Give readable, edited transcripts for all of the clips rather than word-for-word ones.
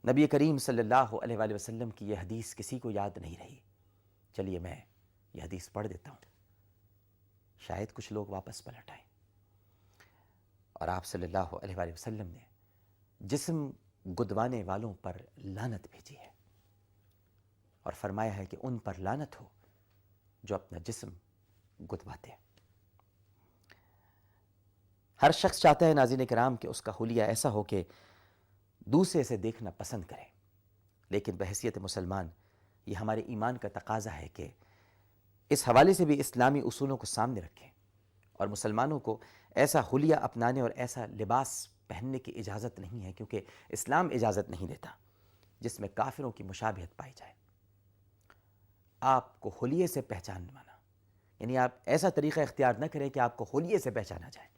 نبی کریم صلی اللہ علیہ وآلہ وسلم کی یہ حدیث کسی کو یاد نہیں رہی. چلیے میں یہ حدیث پڑھ دیتا ہوں، شاید کچھ لوگ واپس پلٹ آئیں. اور آپ صلی اللہ علیہ وآلہ وسلم نے جسم گدوانے والوں پر لعنت بھیجی ہے اور فرمایا ہے کہ ان پر لعنت ہو جو اپنا جسم گدواتے ہیں. ہر شخص چاہتا ہے ناظرین کرام کہ اس کا حلیہ ایسا ہو کہ دوسرے سے دیکھنا پسند کرے، لیکن بحیثیت مسلمان یہ ہمارے ایمان کا تقاضا ہے کہ اس حوالے سے بھی اسلامی اصولوں کو سامنے رکھیں اور مسلمانوں کو ایسا حلیہ اپنانے اور ایسا لباس پہننے کی اجازت نہیں ہے، کیونکہ اسلام اجازت نہیں دیتا جس میں کافروں کی مشابہت پائی جائے. آپ کو حلیے سے پہچاننا، یعنی آپ ایسا طریقہ اختیار نہ کریں کہ آپ کو حلیے سے پہچانا جائے،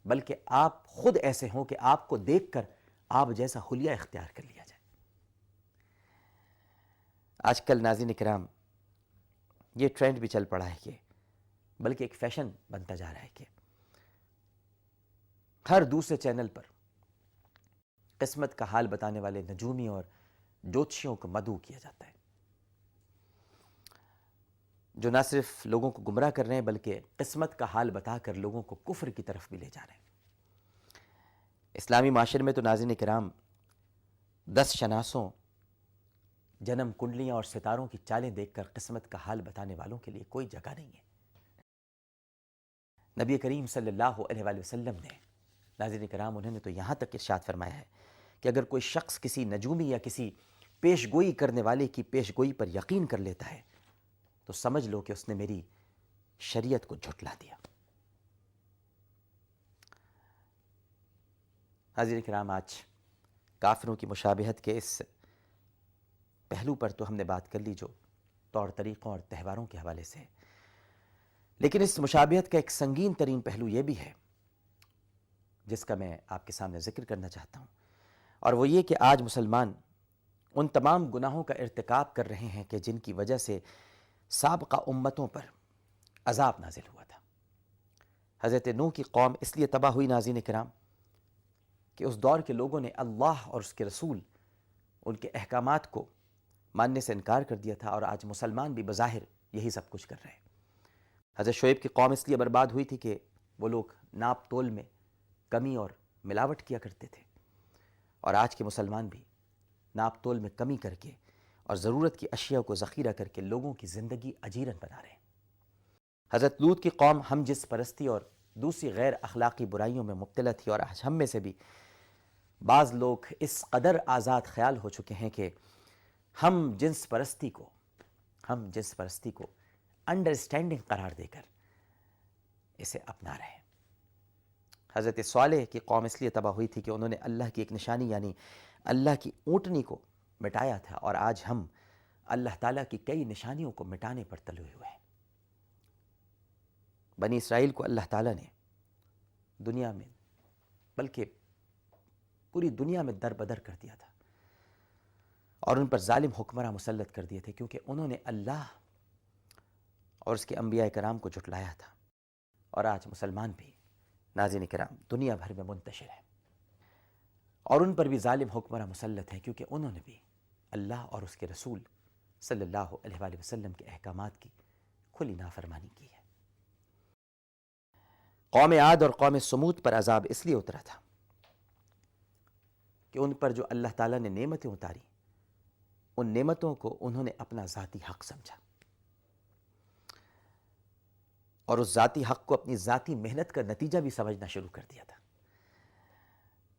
بلکہ آپ خود ایسے ہوں کہ آپ کو دیکھ کر آپ جیسا حلیہ اختیار کر لیا جائے. آج کل ناظرین کرام یہ ٹرینڈ بھی چل پڑا ہے کہ بلکہ ایک فیشن بنتا جا رہا ہے کہ ہر دوسرے چینل پر قسمت کا حال بتانے والے نجومی اور جوتشیوں کو مدعو کیا جاتا ہے، جو نہ صرف لوگوں کو گمراہ کر رہے ہیں بلکہ قسمت کا حال بتا کر لوگوں کو کفر کی طرف بھی لے جا رہے ہیں. اسلامی معاشرے میں تو ناظرین کرام 10 شناسوں، جنم کنڈلیاں اور ستاروں کی چالیں دیکھ کر قسمت کا حال بتانے والوں کے لیے کوئی جگہ نہیں ہے. نبی کریم صلی اللہ علیہ وآلہ وسلم نے ناظرین کرام انہوں نے تو یہاں تک ارشاد فرمایا ہے کہ اگر کوئی شخص کسی نجومی یا کسی پیش گوئی کرنے والے کی پیش گوئی پر یقین کر لیتا ہے تو سمجھ لو کہ اس نے میری شریعت کو جھٹلا دیا. حاضرین کرام، آج کافروں کی مشابہت کے اس پہلو پر تو ہم نے بات کر لی جو طور طریقوں اور تہواروں کے حوالے سے، لیکن اس مشابہت کا ایک سنگین ترین پہلو یہ بھی ہے جس کا میں آپ کے سامنے ذکر کرنا چاہتا ہوں، اور وہ یہ کہ آج مسلمان ان تمام گناہوں کا ارتکاب کر رہے ہیں کہ جن کی وجہ سے سابقہ امتوں پر عذاب نازل ہوا تھا. حضرت نوح کی قوم اس لیے تباہ ہوئی ناظرین کرام کہ اس دور کے لوگوں نے اللہ اور اس کے رسول ان کے احکامات کو ماننے سے انکار کر دیا تھا، اور آج مسلمان بھی بظاہر یہی سب کچھ کر رہے ہیں. حضرت شعیب کی قوم اس لیے برباد ہوئی تھی کہ وہ لوگ ناپ تول میں کمی اور ملاوٹ کیا کرتے تھے، اور آج کے مسلمان بھی ناپ تول میں کمی کر کے اور ضرورت کی اشیاء کو ذخیرہ کر کے لوگوں کی زندگی اجیرن بنا رہے ہیں. حضرت لوط کی قوم ہم جنس پرستی اور دوسری غیر اخلاقی برائیوں میں مبتلا تھی، اور آج ہم میں سے بھی بعض لوگ اس قدر آزاد خیال ہو چکے ہیں کہ ہم جنس پرستی کو انڈرسٹینڈنگ قرار دے کر اسے اپنا رہے ہیں. حضرت صالح کی قوم اس لیے تباہ ہوئی تھی کہ انہوں نے اللہ کی ایک نشانی یعنی اللہ کی اونٹنی کو مٹایا تھا، اور آج ہم اللہ تعالیٰ کی کئی نشانیوں کو مٹانے پر تلے ہوئے ہیں. بنی اسرائیل کو اللہ تعالیٰ نے دنیا میں بلکہ پوری دنیا میں در بدر کر دیا تھا اور ان پر ظالم حکمراں مسلط کر دیے تھے، کیونکہ انہوں نے اللہ اور اس کے انبیاء کرام کو جھٹلایا تھا. اور آج مسلمان بھی ناظرین کرام دنیا بھر میں منتشر ہیں اور ان پر بھی ظالم حکمراں مسلط ہیں، کیونکہ انہوں نے بھی اللہ اور اس کے رسول صلی اللہ علیہ وآلہ وسلم کے احکامات کی کھلی نافرمانی کی ہے. قوم عاد اور قوم سمود پر عذاب اس لیے اترا تھا کہ ان پر جو اللہ تعالیٰ نے نعمتیں اتاری، ان نعمتوں کو انہوں نے اپنا ذاتی حق سمجھا اور اس ذاتی حق کو اپنی ذاتی محنت کا نتیجہ بھی سمجھنا شروع کر دیا تھا.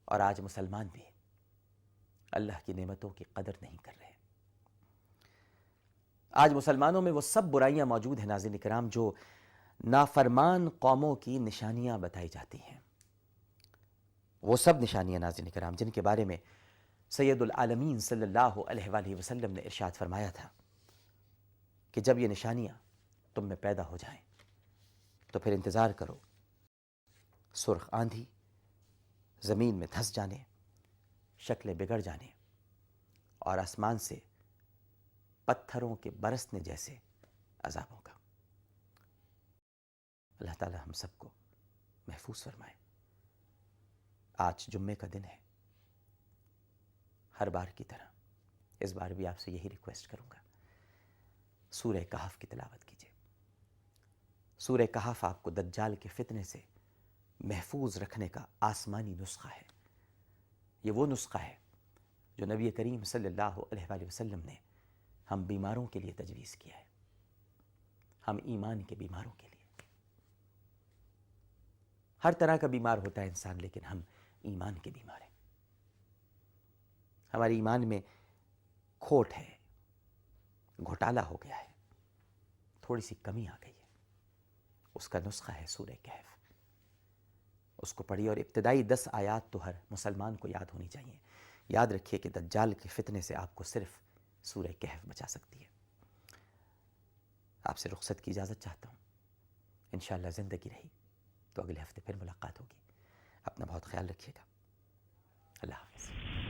اور آج مسلمان بھی اللہ کی نعمتوں کی قدر نہیں کر رہے. آج مسلمانوں میں وہ سب برائیاں موجود ہیں ناظرین کرام جو نافرمان قوموں کی نشانیاں بتائی جاتی ہیں. وہ سب نشانیاں ناظرین کرام جن کے بارے میں سید العالمین صلی اللہ علیہ وآلہ وسلم نے ارشاد فرمایا تھا کہ جب یہ نشانیاں تم میں پیدا ہو جائیں تو پھر انتظار کرو، سرخ آندھی، زمین میں دھس جانے، شکلیں بگڑ جانے اور آسمان سے پتھروں کے برسنے جیسے عذابوں کا. اللہ تعالی ہم سب کو محفوظ فرمائے. آج جمعے کا دن ہے ہر بار کی طرح اس بار بھی آپ سے یہی ریکویسٹ کروں گا، سورہ کہف کی تلاوت کیجیے۔ سورہ کہف آپ کو دجال کے فتنے سے محفوظ رکھنے کا آسمانی نسخہ ہے۔ یہ وہ نسخہ ہے جو نبی کریم صلی اللہ علیہ وآلہ وسلم نے ہم بیماروں کے لیے تجویز کیا ہے، ہم ایمان کے بیماروں کے لیے۔ ہر طرح کا بیمار ہوتا ہے انسان، لیکن ہم ایمان کے بیمار ہیں۔ ہمارے ایمان میں کھوٹ ہے، گھوٹالا ہو گیا ہے، تھوڑی سی کمی آ گئی ہے۔ اس کا نسخہ ہے سورہ کہف۔ اس کو پڑھیے، اور ابتدائی 10 آیات تو ہر مسلمان کو یاد ہونی چاہیے۔ یاد رکھیے کہ دجال کے فتنے سے آپ کو صرف سورہ کہف بچا سکتی ہے۔ آپ سے رخصت کی اجازت چاہتا ہوں، انشاءاللہ زندگی رہی تو اگلے ہفتے پھر ملاقات ہوگی۔ اپنا بہت خیال رکھیے گا۔ اللہ حافظ۔